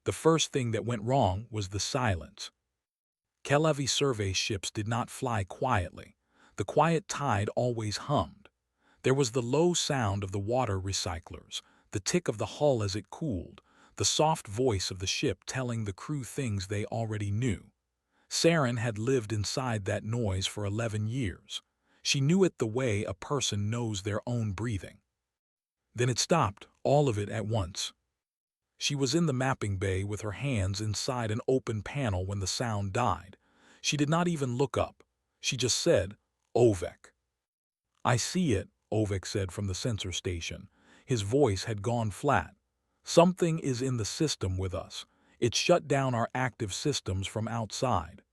The first thing that went wrong was the silence. Kelevi survey ships did not fly quietly. The quiet tide always hummed. There was the low sound of the water recyclers, the tick of the hull as it cooled, the soft voice of the ship telling the crew things they already knew. Saren had lived inside that noise for 11 years. She knew it the way a person knows their own breathing. Then it stopped, all of it at once. She was in the mapping bay with her hands inside an open panel when the sound died. She did not even look up. She just said, "Ovek." "I see it," Ovek said from the sensor station. His voice had gone flat. "Something is in the system with us. It shut down our active systems from outside."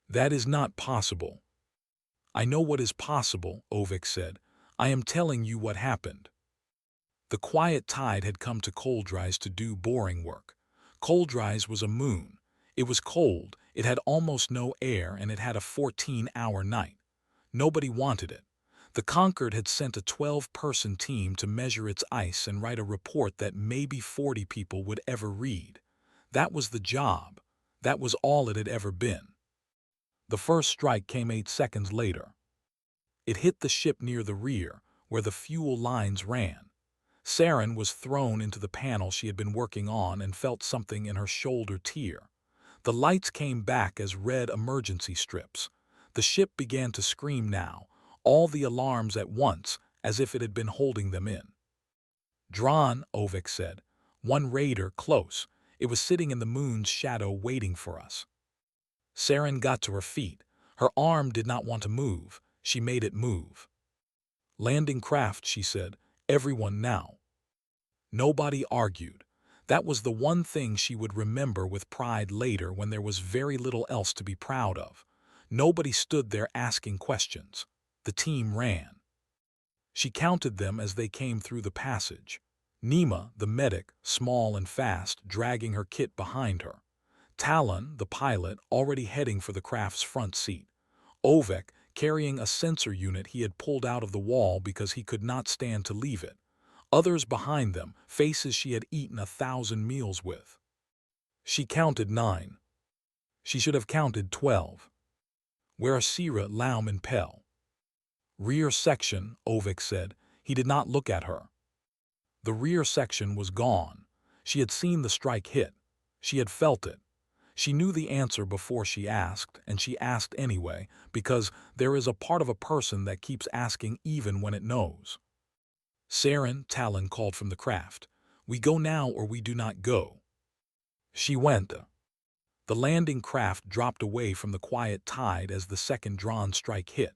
"That is not possible." "I know what is possible," Ovek said. "I am telling you what happened." The quiet tide had come to Dries to do boring work. Dries was a moon. It was cold, it had almost no air, and it had a 14-hour night. Nobody wanted it. The Concord had sent a 12-person team to measure its ice and write a report that maybe 40 people would ever read. That was the job. That was all it had ever been. The first strike came 8 seconds later. It hit the ship near the rear, where the fuel lines ran. Saren was thrown into the panel she had been working on and felt something in her shoulder tear. The lights came back as red emergency strips. The ship began to scream now, all the alarms at once, as if it had been holding them in. "Drawn," Ovek said. "One raider, close. It was sitting in the moon's shadow waiting for us." Saren got to her feet. Her arm did not want to move. She made it move. "Landing craft," she said. "Everyone now." Nobody argued. That was the one thing she would remember with pride later when there was very little else to be proud of. Nobody stood there asking questions. The team ran. She counted them as they came through the passage. Nima, the medic, small and fast, dragging her kit behind her. Talon, the pilot, already heading for the craft's front seat. Ovek, carrying a sensor unit he had pulled out of the wall because he could not stand to leave it. Others behind them, faces she had eaten 1,000 meals with. She counted 9. She should have counted 12. "Where are Sira, Laum, and Pell?" "Rear section," Ovek said. He did not look at her. The rear section was gone. She had seen the strike hit. She had felt it. She knew the answer before she asked, and she asked anyway, because there is a part of a person that keeps asking even when it knows. "Saren," Talon called from the craft. "We go now or we do not go." She went. The landing craft dropped away from the quiet tide as the second drawn strike hit.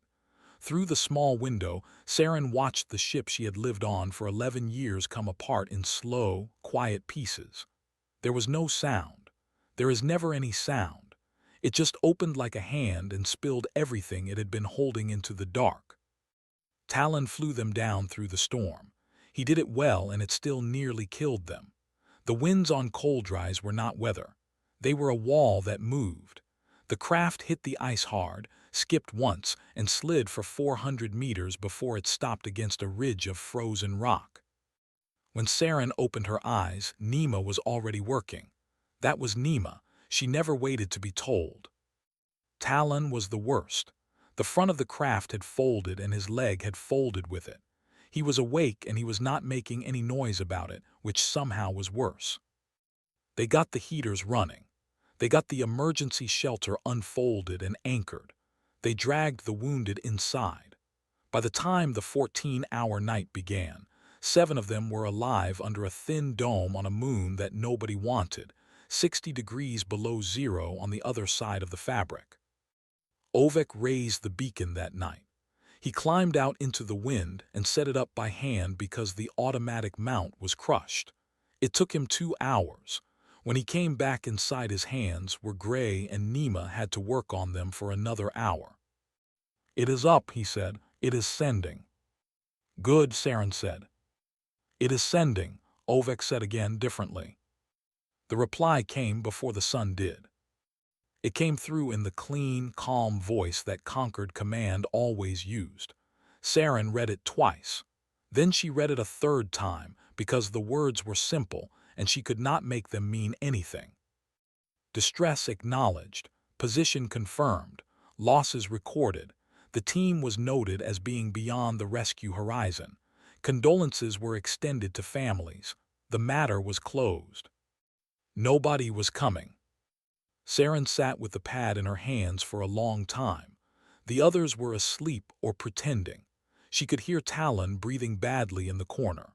Through the small window, Saren watched the ship she had lived on for 11 years come apart in slow, quiet pieces. There was no sound. There is never any sound. It just opened like a hand and spilled everything it had been holding into the dark. Talon flew them down through the storm. He did it well, and it still nearly killed them. The winds on Dries were not weather. They were a wall that moved. The craft hit the ice hard, skipped once, and slid for 400 meters before it stopped against a ridge of frozen rock. When Saren opened her eyes, Nima was already working. That was Nima. She never waited to be told. Talon was the worst. The front of the craft had folded and his leg had folded with it. He was awake and he was not making any noise about it, which somehow was worse. They got the heaters running. They got the emergency shelter unfolded and anchored. They dragged the wounded inside. By the time the 14-hour night began, 7 of them were alive under a thin dome on a moon that nobody wanted, 60 degrees below zero on the other side of the fabric. Ovek raised the beacon that night. He climbed out into the wind and set it up by hand because the automatic mount was crushed. It took him 2 hours. When he came back inside, his hands were gray and Nima had to work on them for another hour. "It is up," he said. "It is sending." "Good," Saren said. "It is sending," Ovek said again differently. The reply came before the sun did. It came through in the clean, calm voice that Concord Command always used. Saren read it twice. Then she read it a third time because the words were simple and she could not make them mean anything. Distress acknowledged, position confirmed, losses recorded. The team was noted as being beyond the rescue horizon. Condolences were extended to families. The matter was closed. Nobody was coming. Saren sat with the pad in her hands for a long time. The others were asleep or pretending. She could hear Talon breathing badly in the corner.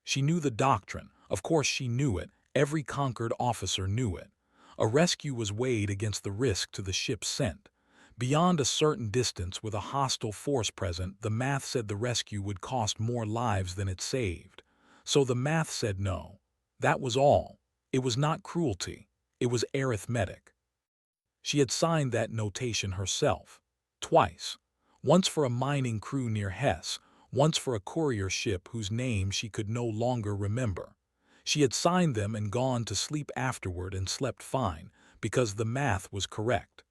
She knew the doctrine. Of course she knew it. Every conquered officer knew it. A rescue was weighed against the risk to the ship sent. Beyond a certain distance with a hostile force present, the math said the rescue would cost more lives than it saved. So the math said no. That was all. It was not cruelty. It was arithmetic. She had signed that notation herself. Twice. Once for a mining crew near Hess, once for a courier ship whose name she could no longer remember. She had signed them and gone to sleep afterward and slept fine, because the math was correct.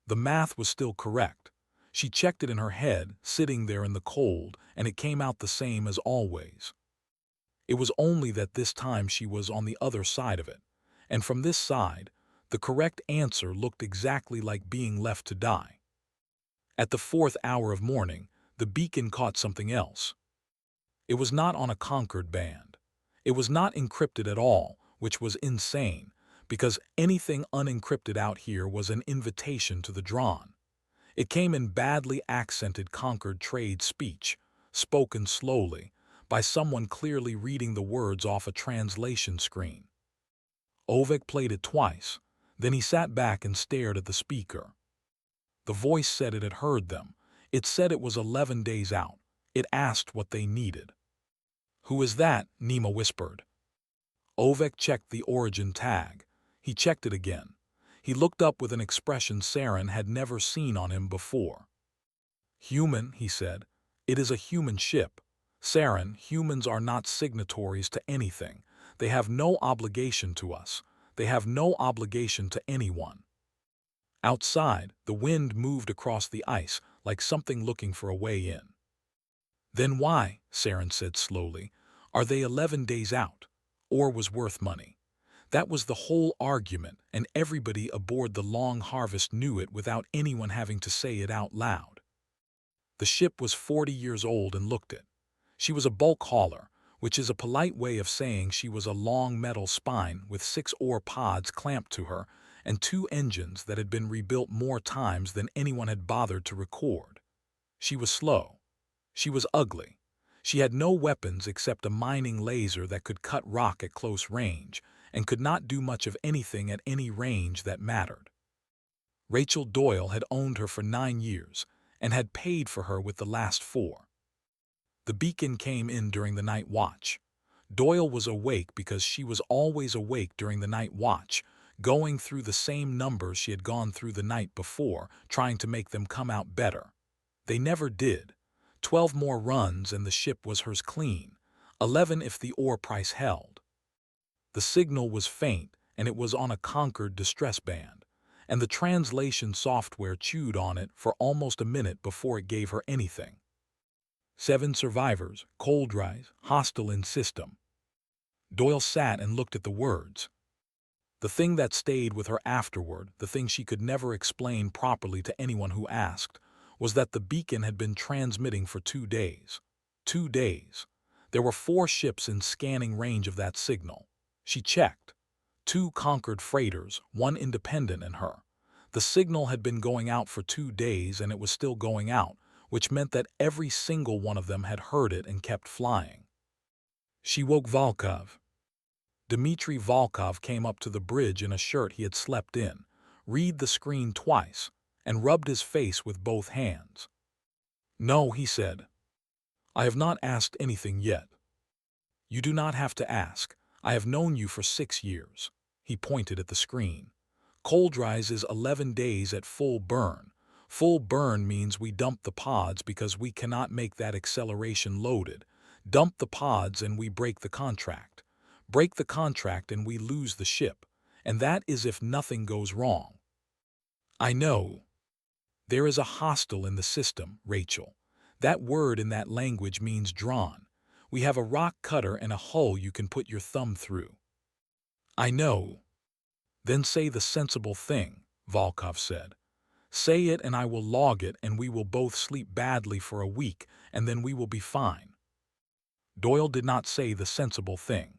The math was still correct. She checked it in her head, sitting there in the cold, and it came out the same as always. It was only that this time she was on the other side of it, and from this side, the correct answer looked exactly like being left to die. At the 4th hour of morning, the beacon caught something else. It was not on a conquered band. It was not encrypted at all, which was insane, because anything unencrypted out here was an invitation to the drawn. It came in badly accented conquered trade speech, spoken slowly, by someone clearly reading the words off a translation screen. Ovek played it twice, then he sat back and stared at the speaker. The voice said it had heard them. It said it was 11 days out. It asked what they needed. "Who is that?" Nima whispered. Ovek checked the origin tag. He checked it again. He looked up with an expression Saren had never seen on him before. "Human," he said. "It is a human ship. Saren, humans are not signatories to anything. They have no obligation to us. They have no obligation to anyone." Outside, the wind moved across the ice like something looking for a way in. "Then why," Saren said slowly, "are they 11 days out? Ore was worth money. That was the whole argument, and everybody aboard the Long Harvest knew it without anyone having to say it out loud. The ship was 40 years old and looked it. She was a bulk hauler, which is a polite way of saying she was a long metal spine with 6 ore pods clamped to her and 2 engines that had been rebuilt more times than anyone had bothered to record. She was slow. She was ugly. She had no weapons except a mining laser that could cut rock at close range and could not do much of anything at any range that mattered. Rachel Doyle had owned her for 9 years and had paid for her with the last 4. The beacon came in during the night watch. Doyle was awake because she was always awake during the night watch, going through the same numbers she had gone through the night before, trying to make them come out better. They never did. 12 more runs and the ship was hers clean, 11 if the ore price held. The signal was faint and it was on a conquered distress band, and the translation software chewed on it for almost a minute before it gave her anything. 7 survivors, cold Dries, hostile in system. Doyle sat and looked at the words. The thing that stayed with her afterward, the thing she could never explain properly to anyone who asked, was that the beacon had been transmitting for 2 days. 2 days. There were 4 ships in scanning range of that signal. She checked. 2 conquered freighters, 1 independent in her. The signal had been going out for 2 days and it was still going out, which meant that every single one of them had heard it and kept flying. She woke Volkov. Dmitry Volkov came up to the bridge in a shirt he had slept in, read the screen twice, and rubbed his face with both hands. "No," he said. "I have not asked anything yet." "You do not have to ask. I have known you for 6 years." He pointed at the screen. "Coldrise is 11 days at full burn. Full burn means we dump the pods because we cannot make that acceleration loaded. Dump the pods and we break the contract. Break the contract and we lose the ship. And that is if nothing goes wrong." "I know. There is a hostile in the system, Rachel. That word in that language means drawn. We have a rock cutter and a hole you can put your thumb through." "I know." "Then say the sensible thing," Volkov said. "Say it and I will log it and we will both sleep badly for a week and then we will be fine." Doyle did not say the sensible thing.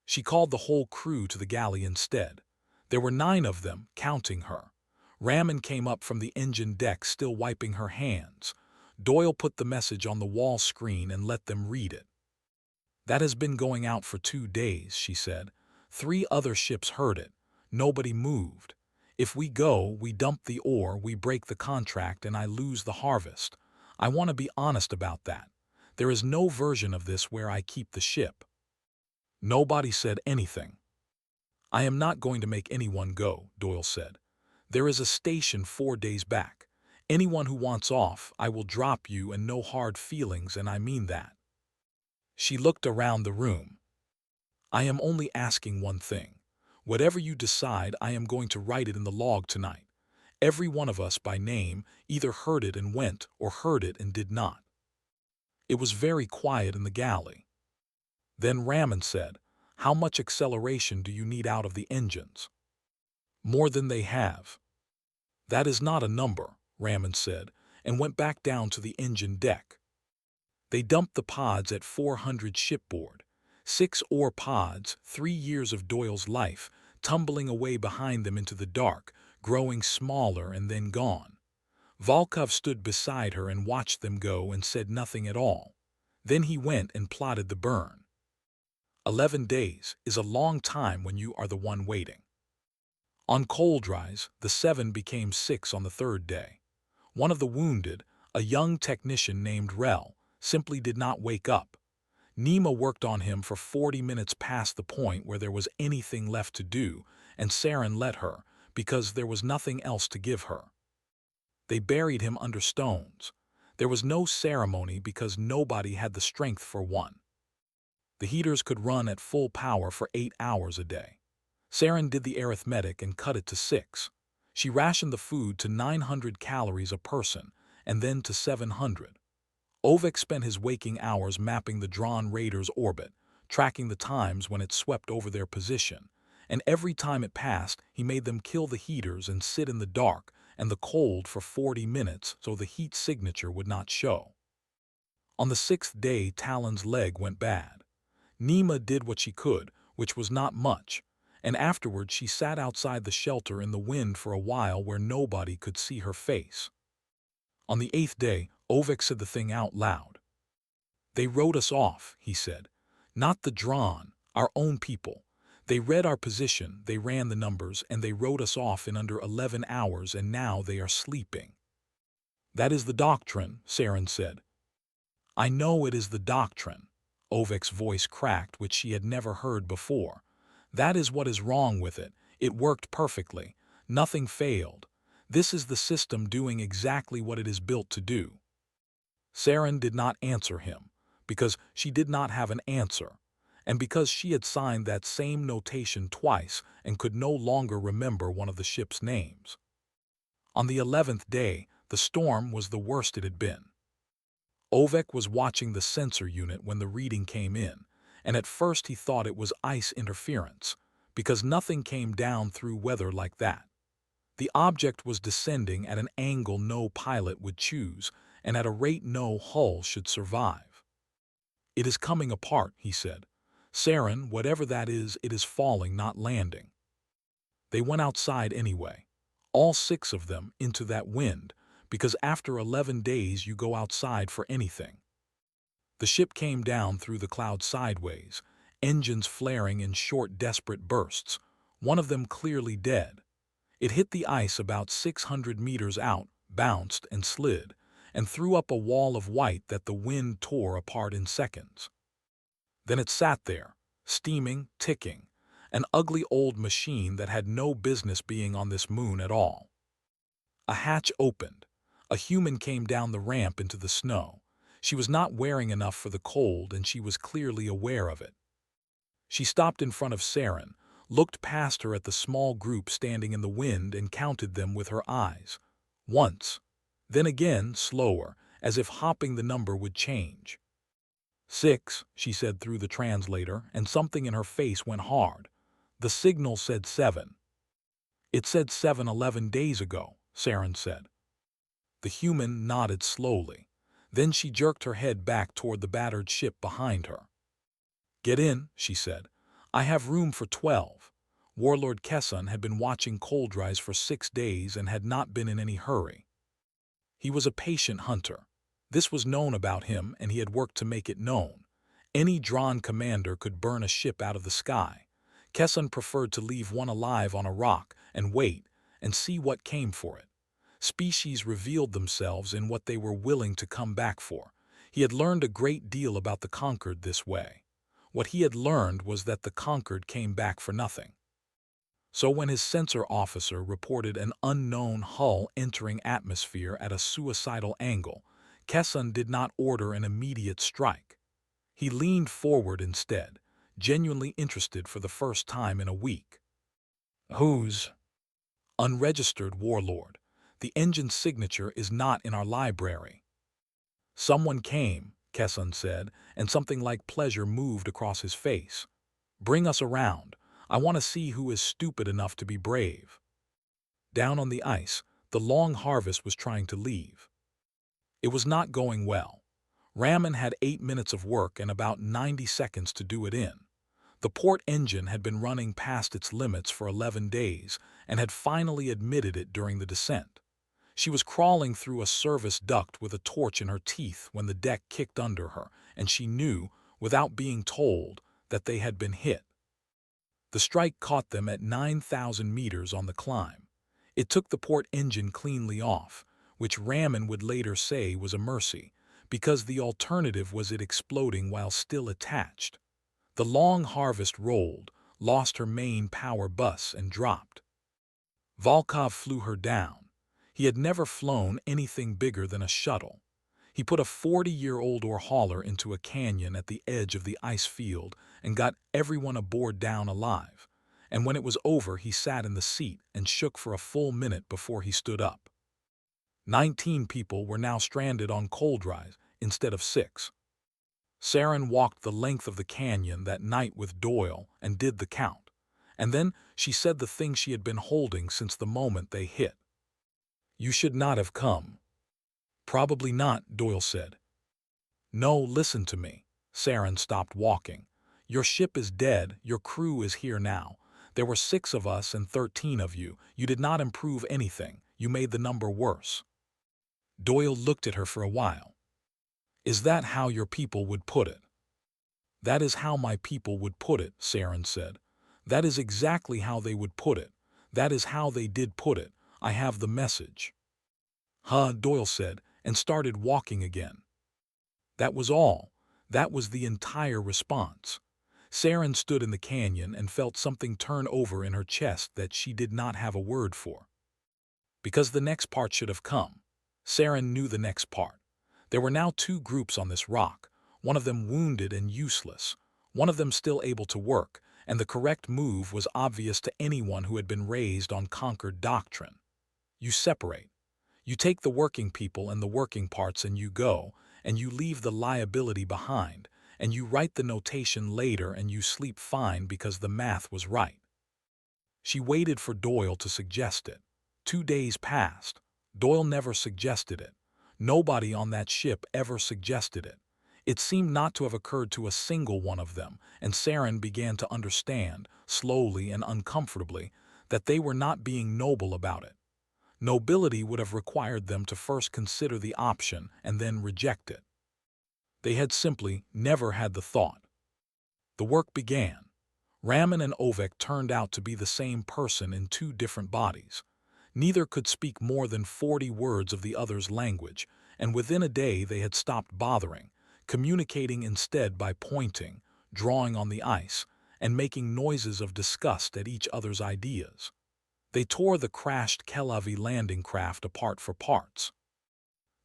She called the whole crew to the galley instead. There were 9 of them, counting her. Raman came up from the engine deck still wiping her hands. Doyle put the message on the wall screen and let them read it. "That has been going out for 2 days," she said. 3 other ships heard it. Nobody moved. If we go, we dump the ore, we break the contract, and I lose the harvest. I want to be honest about that. There is no version of this where I keep the ship." Nobody said anything. "I am not going to make anyone go," Doyle said. "There is a station 4 days back. Anyone who wants off, I will drop you and no hard feelings, and I mean that." She looked around the room. "I am only asking one thing. Whatever you decide, I am going to write it in the log tonight. Every one of us by name either heard it and went or heard it and did not." It was very quiet in the galley. Then Raman said, "How much acceleration do you need out of the engines?" "More than they have." "That is not a number," Raman said, and went back down to the engine deck. They dumped the pods at 400 shipboard. 6 ore pods, 3 years of Doyle's life, tumbling away behind them into the dark, growing smaller and then gone. Volkov stood beside her and watched them go and said nothing at all. Then he went and plotted the burn. 11 days is a long time when you are the one waiting. On cold rise, the 7 became 6 on the 3rd day. One of the wounded, a young technician named Rel, simply did not wake up. Nima worked on him for 40 minutes past the point where there was anything left to do, and Saren let her, because there was nothing else to give her. They buried him under stones. There was no ceremony because nobody had the strength for one. The heaters could run at full power for 8 hours a day. Saren did the arithmetic and cut it to 6. She rationed the food to 900 calories a person, and then to 700. Ovek spent his waking hours mapping the drawn raider's orbit, tracking the times when it swept over their position, and every time it passed, he made them kill the heaters and sit in the dark and the cold for 40 minutes so the heat signature would not show. On the 6th day, Talon's leg went bad. Nima did what she could, which was not much, and afterward she sat outside the shelter in the wind for a while where nobody could see her face. On the 8th day, Ovek said the thing out loud. "They wrote us off," he said. "Not the drawn, our own people. They read our position, they ran the numbers, and they wrote us off in under 11 hours, and now they are sleeping." "That is the doctrine," Saren said. "I know it is the doctrine." Ovek's voice cracked, which she had never heard before. "That is what is wrong with it. It worked perfectly. Nothing failed. This is the system doing exactly what it is built to do." Saren did not answer him, because she did not have an answer, and because she had signed that same notation twice and could no longer remember one of the ship's names. On the 11th day, the storm was the worst it had been. Ovek was watching the sensor unit when the reading came in, and at first he thought it was ice interference, because nothing came down through weather like that. The object was descending at an angle no pilot would choose, and at a rate no hull should survive. "It is coming apart," he said. "Saren, whatever that is, it is falling, not landing." They went outside anyway, all 6 of them, into that wind, because after 11 days you go outside for anything. The ship came down through the cloud sideways, engines flaring in short, desperate bursts, one of them clearly dead. It hit the ice about 600 meters out, bounced and slid, and threw up a wall of white that the wind tore apart in seconds. Then it sat there, steaming, ticking, an ugly old machine that had no business being on this moon at all. A hatch opened. A human came down the ramp into the snow. She was not wearing enough for the cold, and she was clearly aware of it. She stopped in front of Saren, looked past her at the small group standing in the wind, and counted them with her eyes. Once. Then again, slower, as if hopping the number would change. 6, she said through the translator, and something in her face went hard. The signal said 7. It said 7 11 days ago, Saren said. The human nodded slowly. Then she jerked her head back toward the battered ship behind her. Get in, she said. I have room for 12. Warlord Kessun had been watching Dries for 6 days and had not been in any hurry. He was a patient hunter. This was known about him, and he had worked to make it known. Any drawn commander could burn a ship out of the sky. Kessun preferred to leave one alive on a rock and wait and see what came for it. Species revealed themselves in what they were willing to come back for. He had learned a great deal about the conquered this way. What he had learned was that the conquered came back for nothing. So when his sensor officer reported an unknown hull entering atmosphere at a suicidal angle, Kessun did not order an immediate strike. He leaned forward instead, genuinely interested for the first time in a week. Who's? Unregistered warlord. The engine's signature is not in our library. Someone came, Kessun said, and something like pleasure moved across his face. Bring us around. I want to see who is stupid enough to be brave. Down on the ice, the long harvest was trying to leave. It was not going well. Raman had 8 minutes of work and about 90 seconds to do it in. The port engine had been running past its limits for 11 days and had finally admitted it during the descent. She was crawling through a service duct with a torch in her teeth when the deck kicked under her, and she knew, without being told, that they had been hit. The strike caught them at 9,000 meters on the climb. It took the port engine cleanly off, which Raman would later say was a mercy, because the alternative was it exploding while still attached. The long harvest rolled, lost her main power bus, and dropped. Volkov flew her down. He had never flown anything bigger than a shuttle. He put a 40-year-old ore hauler into a canyon at the edge of the ice field and got everyone aboard down alive. And when it was over, he sat in the seat and shook for a full minute before he stood up. 19 people were now stranded on Dries instead of 6. Saren walked the length of the canyon that night with Doyle and did the count. And then she said the thing she had been holding since the moment they hit. You should not have come. Probably not, Doyle said. No, listen to me. Saren stopped walking. Your ship is dead, your crew is here now. There were 6 of us and 13 of you. You did not improve anything. You made the number worse. Doyle looked at her for a while. Is that how your people would put it? That is how my people would put it, Saren said. That is exactly how they would put it. That is how they did put it. I have the message. Huh, Doyle said, and started walking again. That was all. That was the entire response. Saren stood in the canyon and felt something turn over in her chest that she did not have a word for. Because the next part should have come. Saren knew the next part. There were now 2 groups on this rock, one of them wounded and useless, one of them still able to work, and the correct move was obvious to anyone who had been raised on conquered doctrine. You separate. You take the working people and the working parts and you go, and you leave the liability behind, and you write the notation later and you sleep fine because the math was right. She waited for Doyle to suggest it. 2 days passed. Doyle never suggested it. Nobody on that ship ever suggested it. It seemed not to have occurred to a single one of them, and Saren began to understand, slowly and uncomfortably, that they were not being noble about it. Nobility would have required them to first consider the option and then reject it. They had simply never had the thought. The work began. Raman and Ovek turned out to be the same person in 2 different bodies. Neither could speak more than 40 words of the other's language, and within a day they had stopped bothering, communicating instead by pointing, drawing on the ice, and making noises of disgust at each other's ideas. They tore the crashed Kelavi landing craft apart for parts.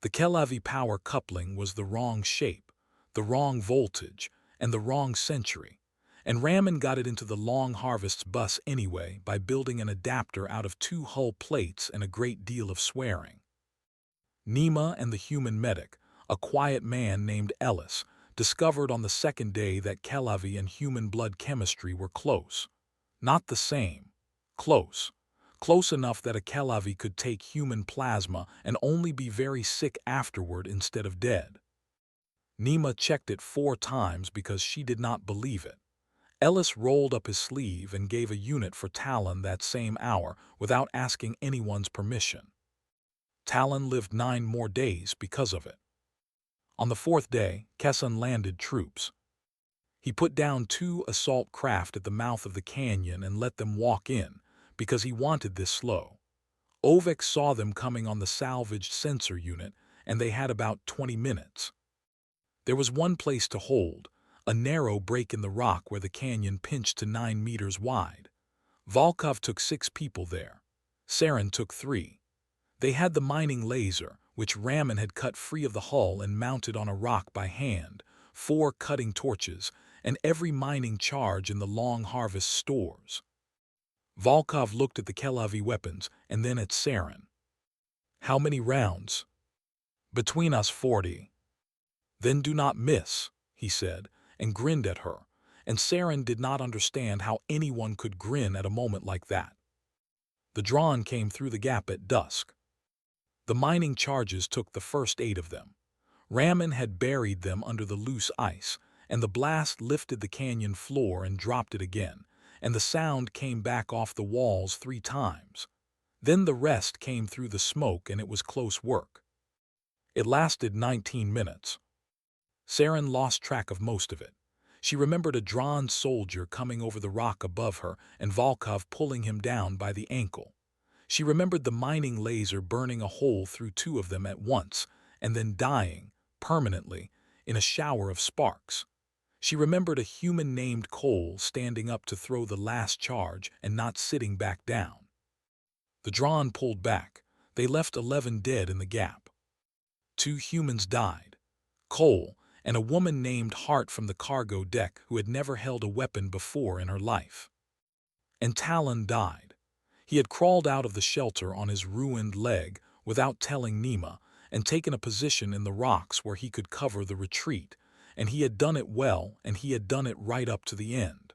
The Kelavi power coupling was the wrong shape, the wrong voltage, and the wrong century, and Raman got it into the Long Harvest's bus anyway by building an adapter out of 2 hull plates and a great deal of swearing. Nima and the human medic, a quiet man named Ellis, discovered on the second day that Kelavi and human blood chemistry were close. Not the same. Close. Close enough that a Kelavi could take human plasma and only be very sick afterward instead of dead. Nima checked it 4 times because she did not believe it. Ellis rolled up his sleeve and gave a unit for Talon that same hour without asking anyone's permission. Talon lived 9 more days because of it. On the 4th day, Kesson landed troops. He put down 2 assault craft at the mouth of the canyon and let them walk in, because he wanted this slow. Ovek saw them coming on the salvaged sensor unit, and they had about 20 minutes. There was one place to hold, a narrow break in the rock where the canyon pinched to 9 meters wide. Volkov took 6 people there. Saren took 3. They had the mining laser, which Raman had cut free of the hull and mounted on a rock by hand, 4 cutting torches, and every mining charge in the long harvest stores. Volkov looked at the Kelavi weapons and then at Saren. "How many rounds?" "Between us 40. "Then do not miss," he said, and grinned at her, and Saren did not understand how anyone could grin at a moment like that. The drawn came through the gap at dusk. The mining charges took the first 8 of them. Raman had buried them under the loose ice, and the blast lifted the canyon floor and dropped it again, and the sound came back off the walls 3 times. Then the rest came through the smoke and it was close work. It lasted 19 minutes. Saren lost track of most of it. She remembered a drawn soldier coming over the rock above her and Volkov pulling him down by the ankle. She remembered the mining laser burning a hole through 2 of them at once and then dying, permanently, in a shower of sparks. She remembered a human named Cole standing up to throw the last charge and not sitting back down. The drawn pulled back. They left 11 dead in the gap. 2 humans died. Cole and a woman named Hart from the cargo deck who had never held a weapon before in her life. And Talon died. He had crawled out of the shelter on his ruined leg without telling Nima and taken a position in the rocks where he could cover the retreat, and he had done it well and he had done it right up to the end.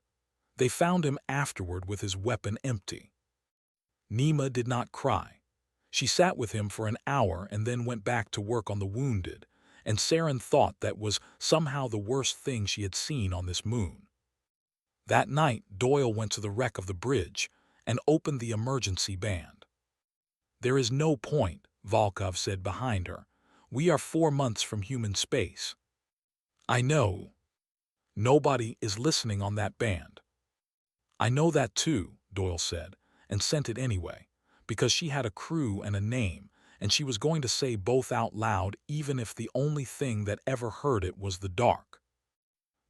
They found him afterward with his weapon empty. Nima did not cry. She sat with him for an hour and then went back to work on the wounded, and Saren thought that was somehow the worst thing she had seen on this moon. That night, Doyle went to the wreck of the bridge and opened the emergency band. "There is no point," Volkov said behind her. "We are 4 months from human space." "I know. Nobody is listening on that band." "I know that too," Doyle said, and sent it anyway, because she had a crew and a name, and she was going to say both out loud even if the only thing that ever heard it was the dark.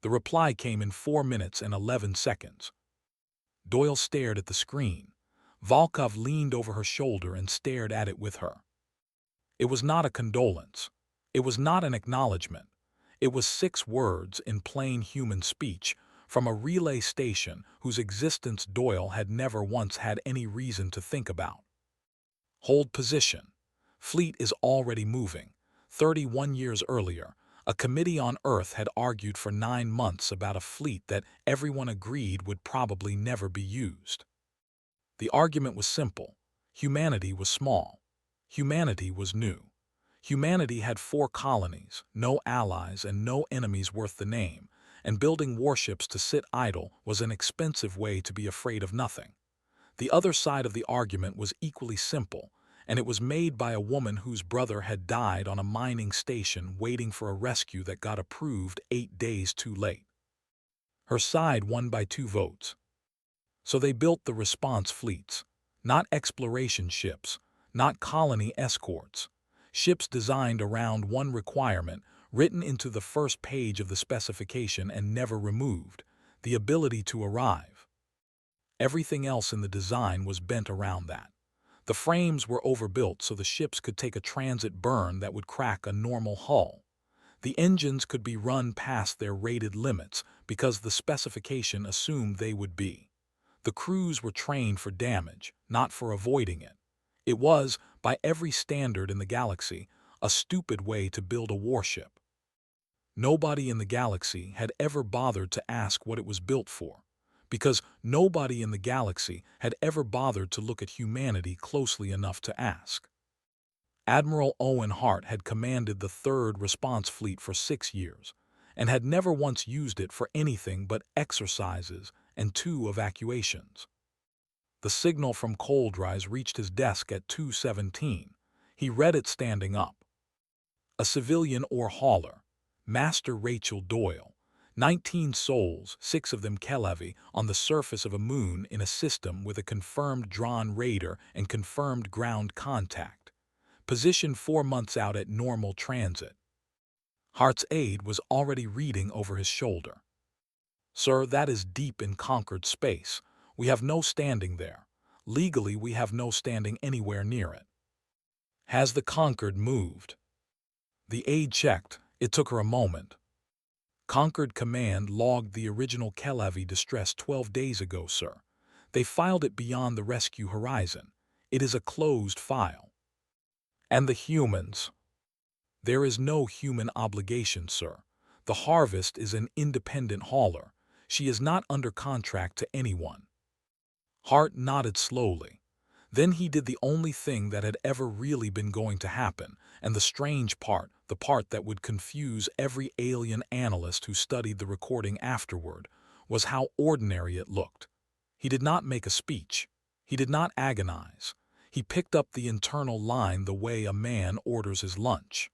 The reply came in 4 minutes and 11 seconds. Doyle stared at the screen. Volkov leaned over her shoulder and stared at it with her. It was not a condolence. It was not an acknowledgement. It was 6 words in plain human speech from a relay station whose existence Doyle had never once had any reason to think about. "Hold position. Fleet is already moving." 31 years earlier, a committee on Earth had argued for 9 months about a fleet that everyone agreed would probably never be used. The argument was simple. Humanity was small. Humanity was new. Humanity had 4 colonies, no allies and no enemies worth the name, and building warships to sit idle was an expensive way to be afraid of nothing. The other side of the argument was equally simple, and it was made by a woman whose brother had died on a mining station waiting for a rescue that got approved 8 days too late. Her side won by 2 votes. So they built the response fleets, not exploration ships, not colony escorts, ships designed around one requirement written into the first page of the specification and never removed: the ability to arrive. Everything else in the design was bent around that. The frames were overbuilt so the ships could take a transit burn that would crack a normal hull. The engines could be run past their rated limits because the specification assumed they would be. The crews were trained for damage, not for avoiding it. It was, by every standard in the galaxy, a stupid way to build a warship. Nobody in the galaxy had ever bothered to ask what it was built for, because nobody in the galaxy had ever bothered to look at humanity closely enough to ask. Admiral Owen Hart had commanded the 3rd Response Fleet for 6 years, and had never once used it for anything but exercises and 2 evacuations. The signal from Dries reached his desk at 2:17. He read it standing up. A civilian ore hauler, Master Rachel Doyle, 19 souls, 6 of them Kelevi, on the surface of a moon in a system with a confirmed drawn radar and confirmed ground contact. Position 4 months out at normal transit. Hart's aide was already reading over his shoulder. Sir, that is deep in conquered space. We have no standing there. Legally, we have no standing anywhere near it. Has the Concord moved? The aide checked. It took her a moment. Concord Command logged the original Kelevi distress 12 days ago, sir. They filed it beyond the rescue horizon. It is a closed file. And the humans? There is no human obligation, sir. The Harvest is an independent hauler. She is not under contract to anyone. Hart nodded slowly. Then he did the only thing that had ever really been going to happen, and the strange part, the part that would confuse every alien analyst who studied the recording afterward, was how ordinary it looked. He did not make a speech. He did not agonize. He picked up the internal line the way a man orders his lunch.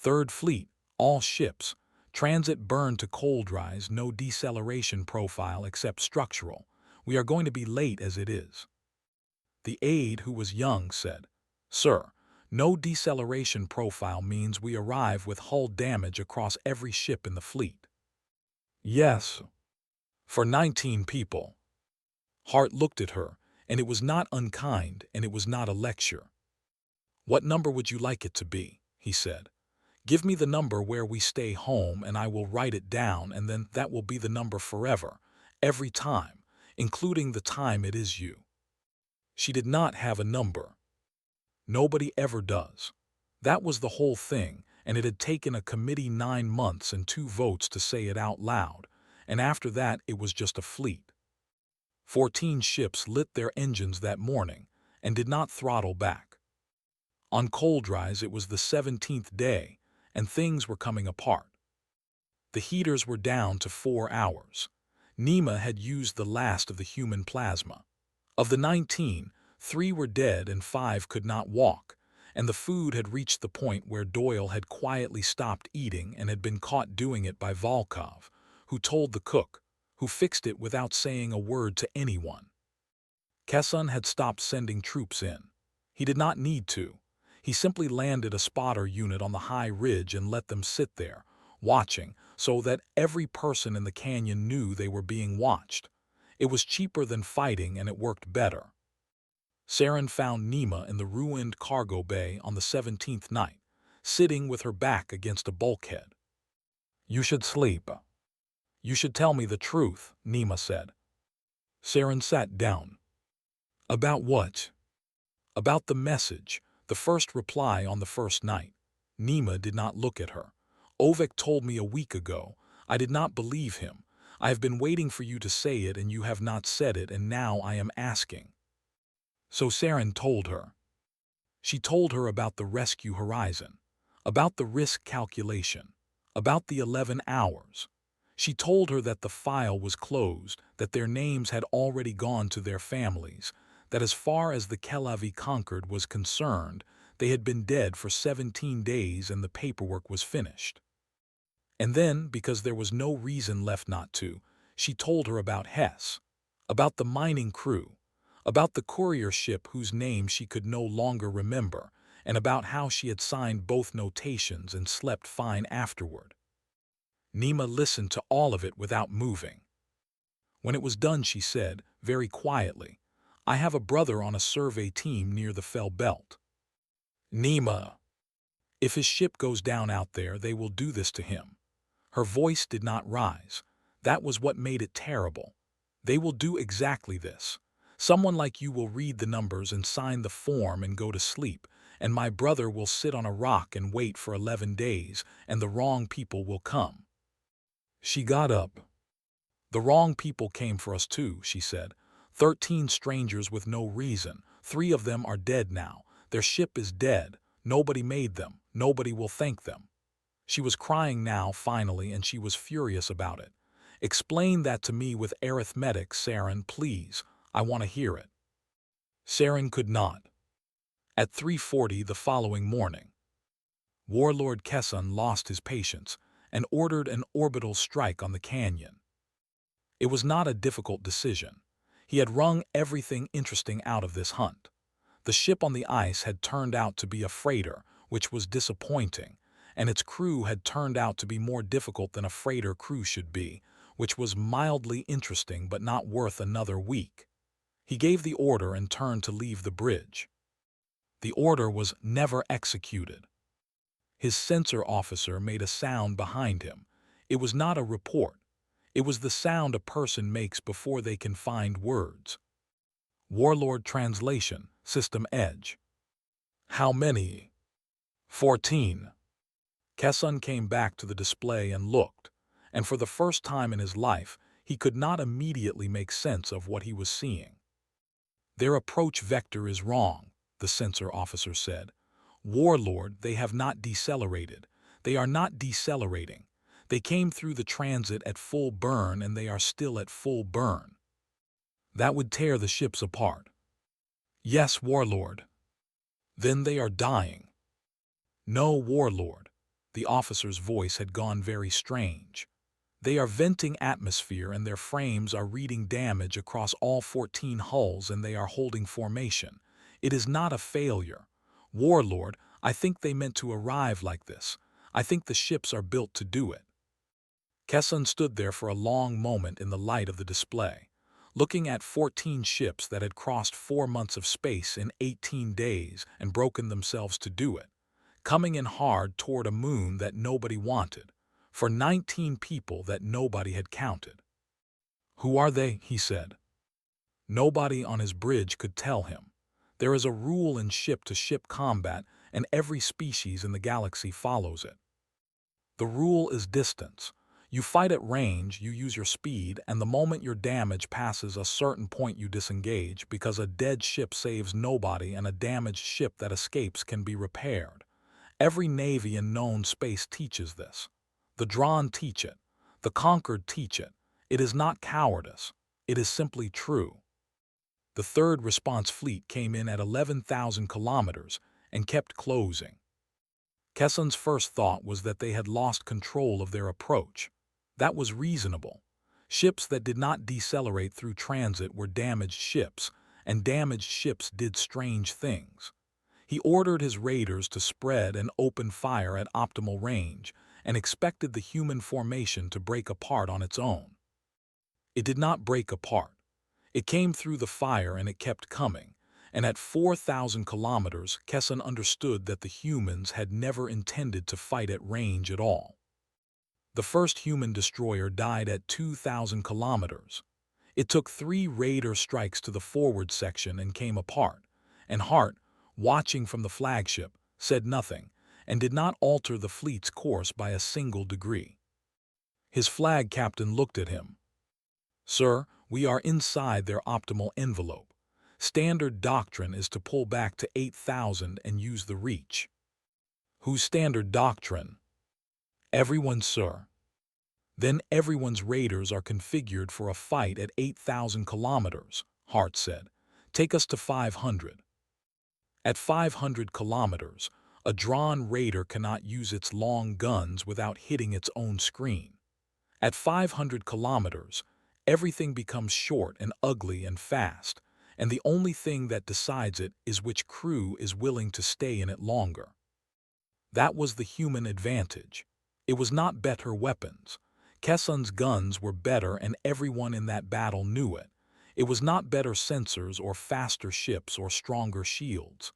3rd Fleet, all ships. Transit burned to Dries, no deceleration profile except structural. We are going to be late as it is. The aide, who was young, said, Sir, no deceleration profile means we arrive with hull damage across every ship in the fleet. Yes. For 19 people. Hart looked at her, and it was not unkind, and it was not a lecture. What number would you like it to be? He said. Give me the number where we stay home, and I will write it down, and then that will be the number forever, every time, including the time it is you. She did not have a number. Nobody ever does. That was the whole thing, and it had taken a committee 9 months and 2 votes to say it out loud, and after that it was just a fleet. 14 ships lit their engines that morning and did not throttle back. On Dries it was the 17th day, and things were coming apart. The heaters were down to 4 hours. Nema had used the last of the human plasma. Of the 19, 3 were dead and 5 could not walk, and the food had reached the point where Doyle had quietly stopped eating and had been caught doing it by Volkov, who told the cook, who fixed it without saying a word to anyone. Kessun had stopped sending troops in. He did not need to. He simply landed a spotter unit on the high ridge and let them sit there, watching, so that every person in the canyon knew they were being watched. It was cheaper than fighting, and it worked better. Saren found Nema in the ruined cargo bay on the 17th night, sitting with her back against a bulkhead. You should sleep. You should tell me the truth, Nema said. Saren sat down. About what? About the message, the first reply on the first night. Nema did not look at her. Ovek told me a week ago. I did not believe him. I have been waiting for you to say it, and you have not said it, and now I am asking. So Saren told her. She told her about the rescue horizon, about the risk calculation, about the 11 hours. She told her that the file was closed, that their names had already gone to their families, that as far as the Kelevi Concord was concerned, they had been dead for 17 days and the paperwork was finished. And then, because there was no reason left not to, she told her about Hess, about the mining crew, about the courier ship whose name she could no longer remember, and about how she had signed both notations and slept fine afterward. Nema listened to all of it without moving. When it was done, she said, very quietly, I have a brother on a survey team near the Fell Belt. Nema. If his ship goes down out there, they will do this to him. Her voice did not rise. That was what made it terrible. They will do exactly this. Someone like you will read the numbers and sign the form and go to sleep, and my brother will sit on a rock and wait for 11 days, and the wrong people will come." She got up. "The wrong people came for us too," she said. 13 strangers with no reason. 3 of them are dead now. Their ship is dead. Nobody made them. Nobody will thank them." She was crying now, finally, and she was furious about it. "Explain that to me with arithmetic, Saren, please. I want to hear it." Saren could not. At 3:40 the following morning, Warlord Kessun lost his patience and ordered an orbital strike on the canyon. It was not a difficult decision. He had wrung everything interesting out of this hunt. The ship on the ice had turned out to be a freighter, which was disappointing, and its crew had turned out to be more difficult than a freighter crew should be, which was mildly interesting but not worth another week. He gave the order and turned to leave the bridge. The order was never executed. His sensor officer made a sound behind him. It was not a report. It was the sound a person makes before they can find words. Warlord translation, system edge. "How many?" 14. Kessun came back to the display and looked, and for the first time in his life, he could not immediately make sense of what he was seeing. "Their approach vector is wrong," the sensor officer said. "Warlord, they have not decelerated. They are not decelerating. They came through the transit at full burn and they are still at full burn. That would tear the ships apart." "Yes, Warlord." "Then they are dying." "No, Warlord." The officer's voice had gone very strange. "They are venting atmosphere and their frames are reading damage across all 14 hulls and they are holding formation. It is not a failure. Warlord, I think they meant to arrive like this. I think the ships are built to do it." Kessun stood there for a long moment in the light of the display, looking at 14 ships that had crossed 4 months of space in 18 days and broken themselves to do it, coming in hard toward a moon that nobody wanted, for 19 people that nobody had counted. "Who are they?" he said. Nobody on his bridge could tell him. There is a rule in ship-to-ship combat, and every species in the galaxy follows it. The rule is distance. You fight at range, you use your speed, and the moment your damage passes a certain point you disengage, because a dead ship saves nobody and a damaged ship that escapes can be repaired. Every navy in known space teaches this. The drawn teach it. The conquered teach it. It is not cowardice. It is simply true. The third response fleet came in at 11,000 kilometers and kept closing. Kessun's first thought was that they had lost control of their approach. That was reasonable. Ships that did not decelerate through transit were damaged ships, and damaged ships did strange things. He ordered his raiders to spread and open fire at optimal range and expected the human formation to break apart on its own. It did not break apart. It came through the fire and it kept coming, and at 4,000 kilometers, Kessun understood that the humans had never intended to fight at range at all. The first human destroyer died at 2,000 kilometers. It took 3 raider strikes to the forward section and came apart, and Hart, watching from the flagship, said nothing and did not alter the fleet's course by a single degree. His flag captain looked at him. "Sir, we are inside their optimal envelope. Standard doctrine is to pull back to 8,000 and use the reach." "Whose standard doctrine?" "Everyone's, sir." "Then everyone's raiders are configured for a fight at 8,000 kilometers, Hart said. "Take us to 500. At 500 kilometers, a drawn raider cannot use its long guns without hitting its own screen. At 500 kilometers, everything becomes short and ugly and fast, and the only thing that decides it is which crew is willing to stay in it longer. That was the human advantage. It was not better weapons. Kessun's guns were better and everyone in that battle knew it. It was not better sensors or faster ships or stronger shields.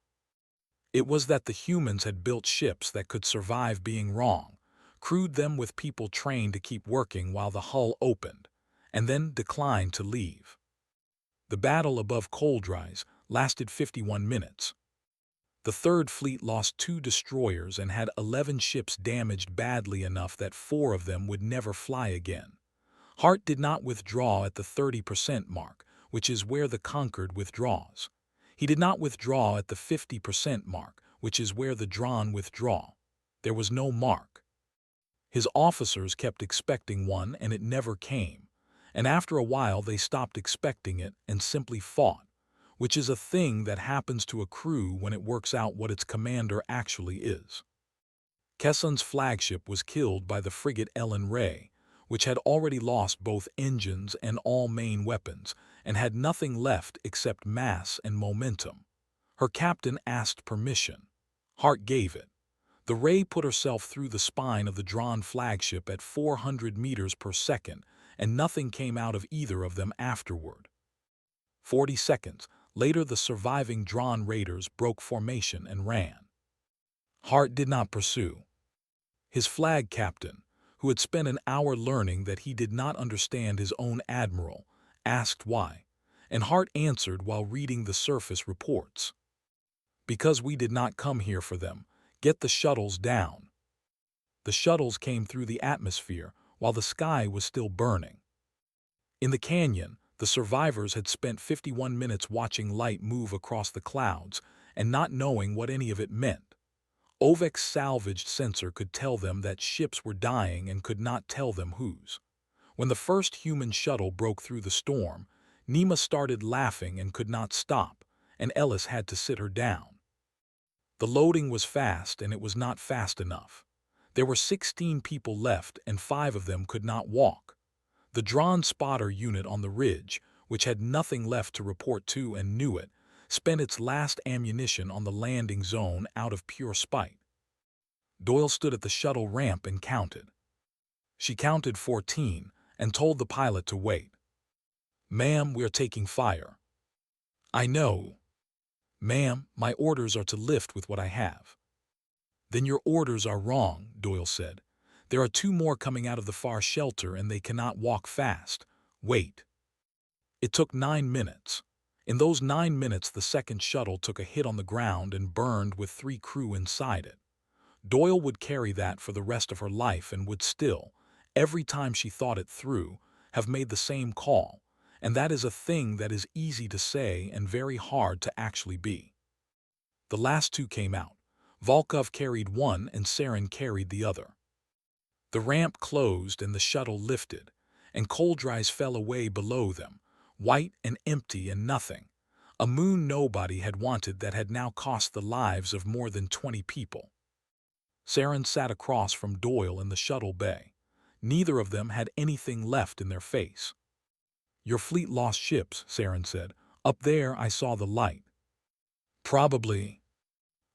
It was that the humans had built ships that could survive being wrong, crewed them with people trained to keep working while the hull opened, and then declined to leave. The battle above Dries lasted 51 minutes. The Third Fleet lost 2 destroyers and had 11 ships damaged badly enough that 4 of them would never fly again. Hart did not withdraw at the 30% mark, which is where the conquered withdraws. He did not withdraw at the 50% mark, which is where the drawn withdraw. There was no mark. His officers kept expecting one, and it never came. And after a while they stopped expecting it and simply fought, which is a thing that happens to a crew when it works out what its commander actually is. Kesson's flagship was killed by the frigate Ellen Ray, which had already lost both engines and all main weapons, and had nothing left except mass and momentum. Her captain asked permission. Hart gave it. The Ray put herself through the spine of the drawn flagship at 400 meters per second, and nothing came out of either of them afterward. 40 seconds later, the surviving drawn raiders broke formation and ran. Hart did not pursue. His flag captain, who had spent an hour learning that he did not understand his own admiral, asked why, and Hart answered while reading the surface reports. "Because we did not come here for them. Get the shuttles down." The shuttles came through the atmosphere while the sky was still burning. In the canyon, the survivors had spent 51 minutes watching light move across the clouds and not knowing what any of it meant. Ovek's salvaged sensor could tell them that ships were dying and could not tell them whose. When the first human shuttle broke through the storm, Nima started laughing and could not stop, and Ellis had to sit her down. The loading was fast, and it was not fast enough. There were 16 people left, and 5 of them could not walk. The drawn spotter unit on the ridge, which had nothing left to report to and knew it, spent its last ammunition on the landing zone out of pure spite. Doyle stood at the shuttle ramp and counted. She counted 14 and told the pilot to wait. "Ma'am, we're taking fire." "I know." "Ma'am, my orders are to lift with what I have." "Then your orders are wrong," Doyle said. "There are 2 more coming out of the far shelter and they cannot walk fast. Wait." It took 9 minutes. In those 9 minutes, the second shuttle took a hit on the ground and burned with 3 crew inside it. Doyle would carry that for the rest of her life and would still, every time she thought it through, have made the same call, and that is a thing that is easy to say and very hard to actually be. The last 2 came out. Volkov carried one and Saren carried the other. The ramp closed and the shuttle lifted, and Dries fell away below them, white and empty and nothing. A moon nobody had wanted that had now cost the lives of more than 20 people. Saren sat across from Doyle in the shuttle bay. Neither of them had anything left in their face. "Your fleet lost ships," Saren said. "Up there I saw the light." "Probably."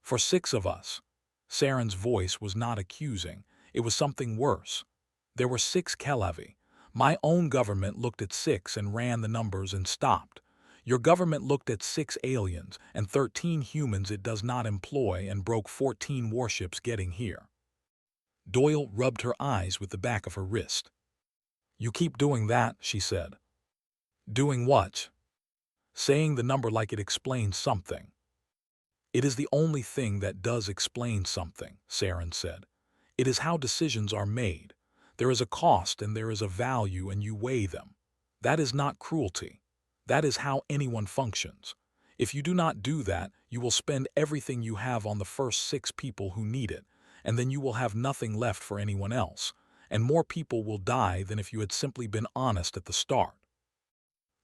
"For 6 of us." Saren's voice was not accusing. It was something worse. "There were 6 Kelavi. My own government looked at 6 and ran the numbers and stopped. Your government looked at 6 aliens and 13 humans it does not employ and broke 14 warships getting here." Doyle rubbed her eyes with the back of her wrist. "You keep doing that," she said. "Doing what?" "Saying the number like it explains something." "It is the only thing that does explain something," Saren said. "It is how decisions are made. There is a cost and there is a value and you weigh them. That is not cruelty. That is how anyone functions. If you do not do that, you will spend everything you have on the first 6 people who need it, and then you will have nothing left for anyone else, and more people will die than if you had simply been honest at the start."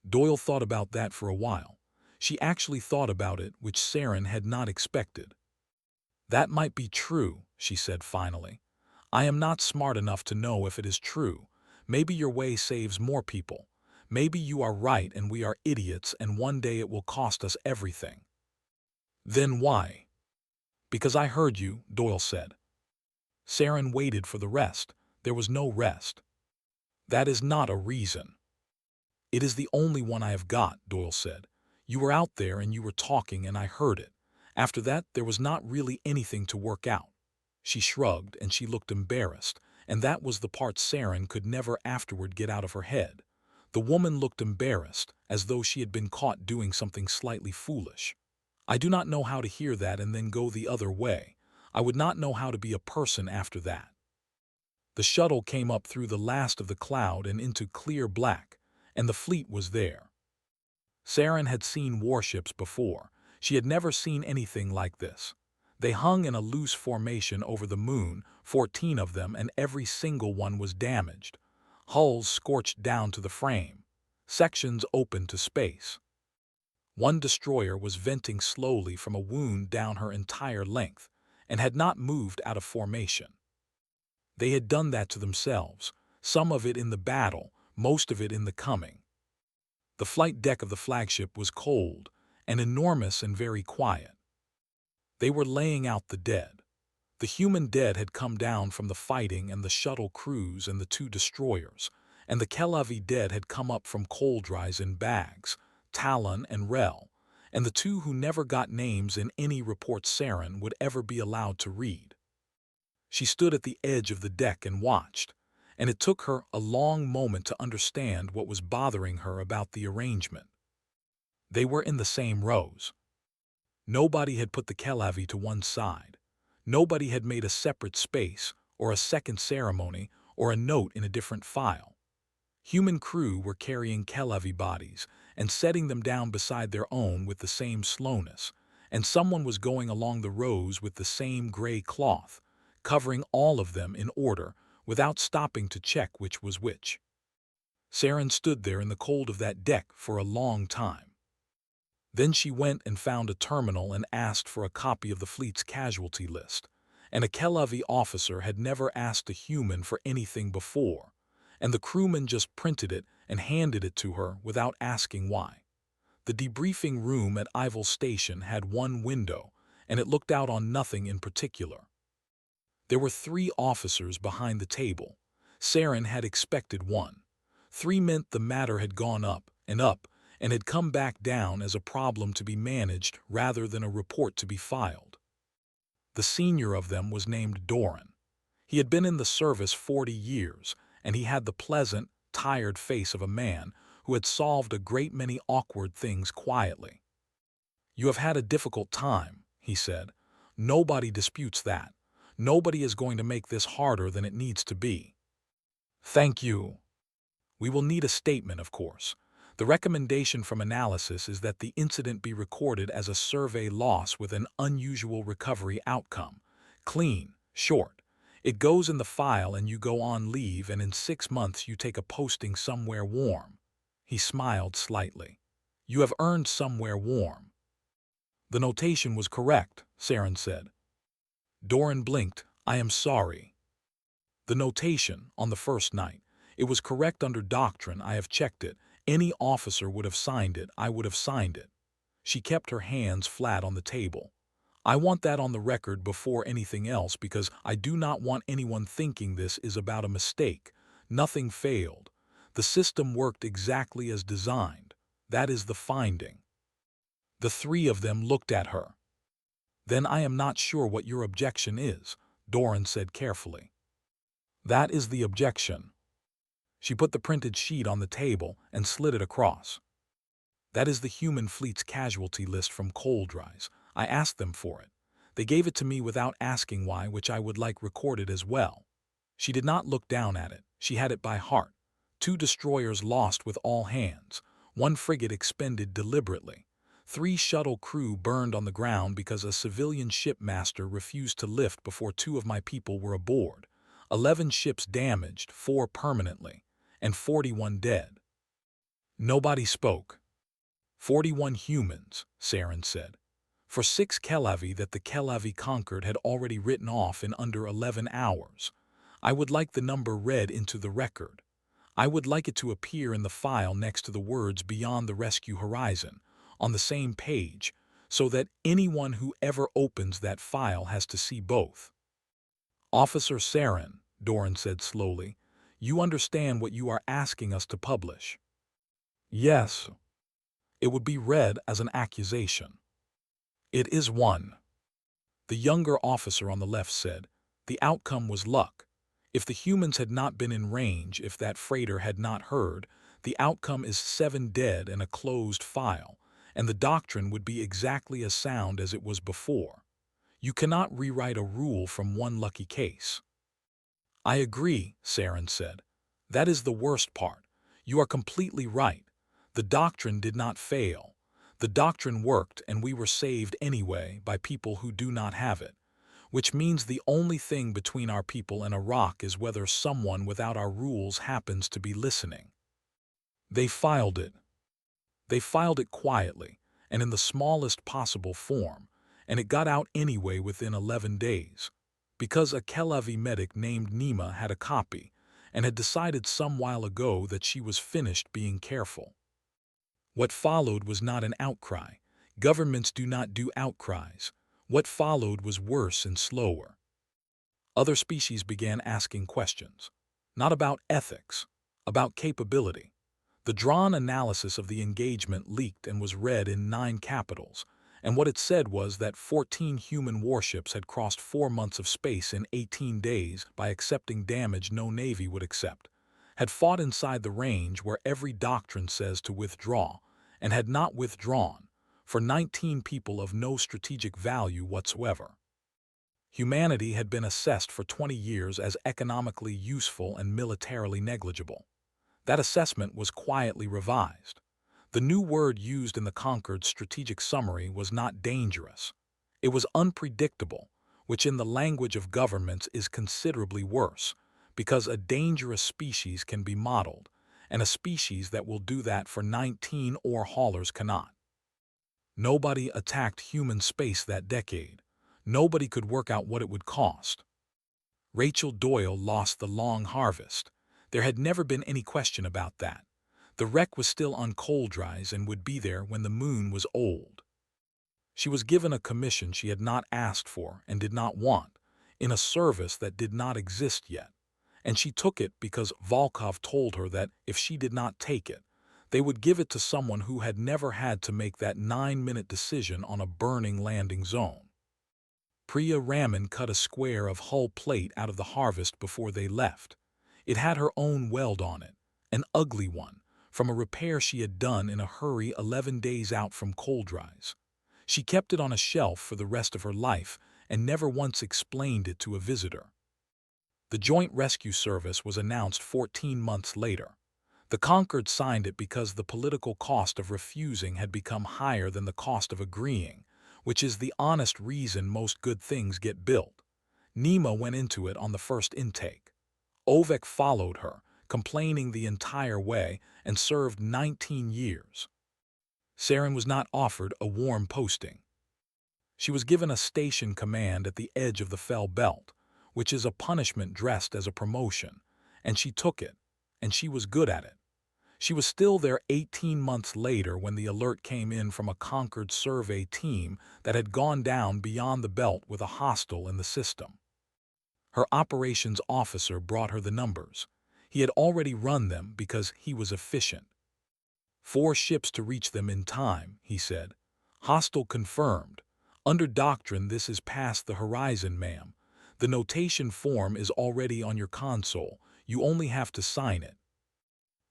Doyle thought about that for a while. She actually thought about it, which Saren had not expected. "That might be true," she said finally. "I am not smart enough to know if it is true. Maybe your way saves more people. Maybe you are right and we are idiots and one day it will cost us everything." "Then why?" "Because I heard you," Doyle said. Saren waited for the rest. There was no rest. "That is not a reason." "It is the only one I have got," Doyle said. "You were out there and you were talking and I heard it. After that, there was not really anything to work out." She shrugged and she looked embarrassed, and that was the part Saren could never afterward get out of her head. The woman looked embarrassed, as though she had been caught doing something slightly foolish. I do not know how to hear that and then go the other way. I would not know how to be a person after that. The shuttle came up through the last of the cloud and into clear black, and the fleet was there. Saren had seen warships before. She had never seen anything like this. They hung in a loose formation over the moon, 14 of them, and every single one was damaged. Hulls scorched down to the frame. Sections open to space. One destroyer was venting slowly from a wound down her entire length, and had not moved out of formation. They had done that to themselves, some of it in the battle, most of it in the coming. The flight deck of the flagship was cold, and enormous and very quiet. They were laying out the dead. The human dead had come down from the fighting and the shuttle crews and the 2 destroyers, and the Kelavi dead had come up from Dries in bags, Talon and Rel, and the 2 who never got names in any report Saren would ever be allowed to read. She stood at the edge of the deck and watched, and it took her a long moment to understand what was bothering her about the arrangement. They were in the same rows. Nobody had put the Kelavi to one side. Nobody had made a separate space, or a second ceremony, or a note in a different file. Human crew were carrying Kelavi bodies and setting them down beside their own with the same slowness, and someone was going along the rows with the same gray cloth, covering all of them in order, without stopping to check which was which. Saren stood there in the cold of that deck for a long time. Then she went and found a terminal and asked for a copy of the fleet's casualty list, and a Kelavi officer had never asked a human for anything before, and the crewman just printed it and handed it to her without asking why. The debriefing room at Ivel Station had one window, and it looked out on nothing in particular. There were 3 officers behind the table. Saren had expected 1. 3 meant the matter had gone up, and had come back down as a problem to be managed rather than a report to be filed. The senior of them was named Doran. He had been in the service 40 years, and he had the pleasant, tired face of a man who had solved a great many awkward things quietly. "You have had a difficult time," he said. "Nobody disputes that. Nobody is going to make this harder than it needs to be." "Thank you. We will need a statement, of course. The recommendation from analysis is that the incident be recorded as a survey loss with an unusual recovery outcome. Clean, short. It goes in the file and you go on leave, and in 6 months you take a posting somewhere warm." He smiled slightly. "You have earned somewhere warm." "The notation was correct," Saren said. Doran blinked. "I am sorry." "The notation, on the first night. It was correct under doctrine. I have checked it. Any officer would have signed it. I would have signed it." She kept her hands flat on the table. "I want that on the record before anything else, because I do not want anyone thinking this is about a mistake. Nothing failed. The system worked exactly as designed. That is the finding." The 3 of them looked at her. "Then I am not sure what your objection is," Doran said carefully. "That is the objection." She put the printed sheet on the table and slid it across. "That is the human fleet's casualty list from Dries. I asked them for it. They gave it to me without asking why, which I would like recorded as well." She did not look down at it. She had it by heart. 2 destroyers lost with all hands. 1 frigate expended deliberately. 3 shuttle crew burned on the ground because a civilian shipmaster refused to lift before 2 of my people were aboard. 11 ships damaged, 4 permanently, and 41 dead. Nobody spoke. 41 humans, Saren said. For 6 Kelavi that the Kelavi conquered had already written off in under 11 hours. I would like the number read into the record. I would like it to appear in the file next to the words "Beyond the Rescue Horizon," on the same page, so that anyone who ever opens that file has to see both. "Officer Saren," Doran said slowly, "you understand what you are asking us to publish?" "Yes." "It would be read as an accusation." "It is one." The younger officer on the left said, "The outcome was luck. If the humans had not been in range, if that freighter had not heard, the outcome is 7 dead and a closed file, and the doctrine would be exactly as sound as it was before. You cannot rewrite a rule from one lucky case. I agree, Saren said. That is the worst part. You are completely right. The doctrine did not fail. The doctrine worked, and we were saved anyway by people who do not have it, which means the only thing between our people and a rock is whether someone without our rules happens to be listening. They filed it. They filed it quietly and in the smallest possible form, and it got out anyway within 11 days. Because a Kelavi medic named Nima had a copy and had decided some while ago that she was finished being careful. What followed was not an outcry. Governments do not do outcries. What followed was worse and slower. Other species began asking questions, not about ethics, about capability. The drawn analysis of the engagement leaked and was read in 9 capitals, and what it said was that 14 human warships had crossed 4 months of space in 18 days by accepting damage no navy would accept, had fought inside the range where every doctrine says to withdraw, and had not withdrawn, for 19 people of no strategic value whatsoever. Humanity had been assessed for 20 years as economically useful and militarily negligible. That assessment was quietly revised. The new word used in the Concord's strategic summary was not dangerous. It was unpredictable, which in the language of governments is considerably worse, because a dangerous species can be modeled, and a species that will do that for 19 ore haulers cannot. Nobody attacked human space that decade. Nobody could work out what it would cost. Rachel Doyle lost the long harvest. There had never been any question about that. The wreck was still on Dries and would be there when the moon was old. She was given a commission she had not asked for and did not want, in a service that did not exist yet, and she took it because Volkov told her that if she did not take it, they would give it to someone who had never had to make that 9-minute decision on a burning landing zone. Priya Raman cut a square of hull plate out of the harvest before they left. It had her own weld on it, an ugly one, from a repair she had done in a hurry 11 days out from Dries. She kept it on a shelf for the rest of her life and never once explained it to a visitor. The Joint Rescue Service was announced 14 months later. The Concord signed it because the political cost of refusing had become higher than the cost of agreeing, which is the honest reason most good things get built. Nima went into it on the first intake. Ovek followed her, complaining the entire way, and served 19 years. Saren was not offered a warm posting. She was given a station command at the edge of the Fell Belt, which is a punishment dressed as a promotion, and she took it, and she was good at it. She was still there 18 months later when the alert came in from a Concord survey team that had gone down beyond the belt with a hostile in the system. Her operations officer brought her the numbers. He had already run them because he was efficient. 4 ships to reach them in time, he said. Hostile confirmed. Under doctrine, this is past the horizon, ma'am. The notation form is already on your console. You only have to sign it.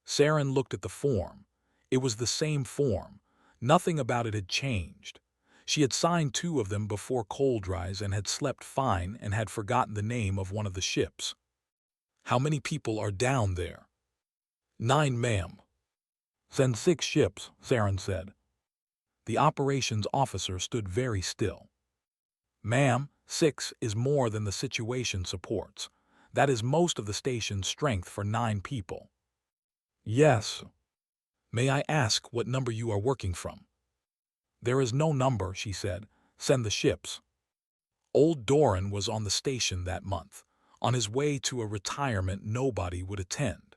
Saren looked at the form. It was the same form. Nothing about it had changed. She had signed 2 of them before Dries and had slept fine and had forgotten the name of one of the ships. How many people are down there? 9, ma'am. Send 6 ships, Saren said. The operations officer stood very still. Ma'am, 6 is more than the situation supports. That is most of the station's strength for 9 people. Yes. May I ask what number you are working from? There is no number, she said. Send the ships. Old Doran was on the station that month, on his way to a retirement nobody would attend.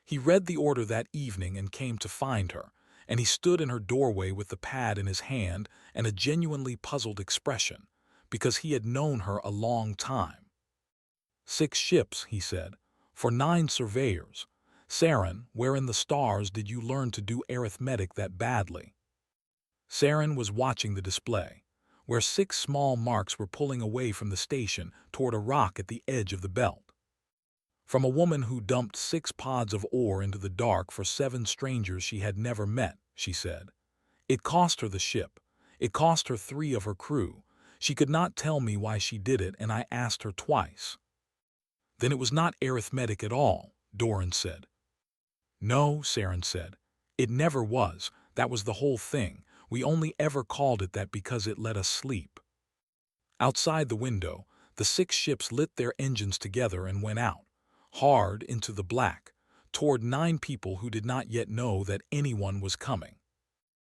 He read the order that evening and came to find her, and he stood in her doorway with the pad in his hand and a genuinely puzzled expression, because he had known her a long time. 6 ships, he said, for 9 surveyors. Saren, where in the stars did you learn to do arithmetic that badly? Saren was watching the display, where 6 small marks were pulling away from the station toward a rock at the edge of the belt. From a woman who dumped 6 pods of ore into the dark for 7 strangers she had never met, she said. It cost her the ship. It cost her 3 of her crew. She could not tell me why she did it, and I asked her twice. Then it was not arithmetic at all, Doran said. No, Saren said. It never was. That was the whole thing. We only ever called it that because it let us sleep. Outside the window, the 6 ships lit their engines together and went out, hard into the black, toward 9 people who did not yet know that anyone was coming.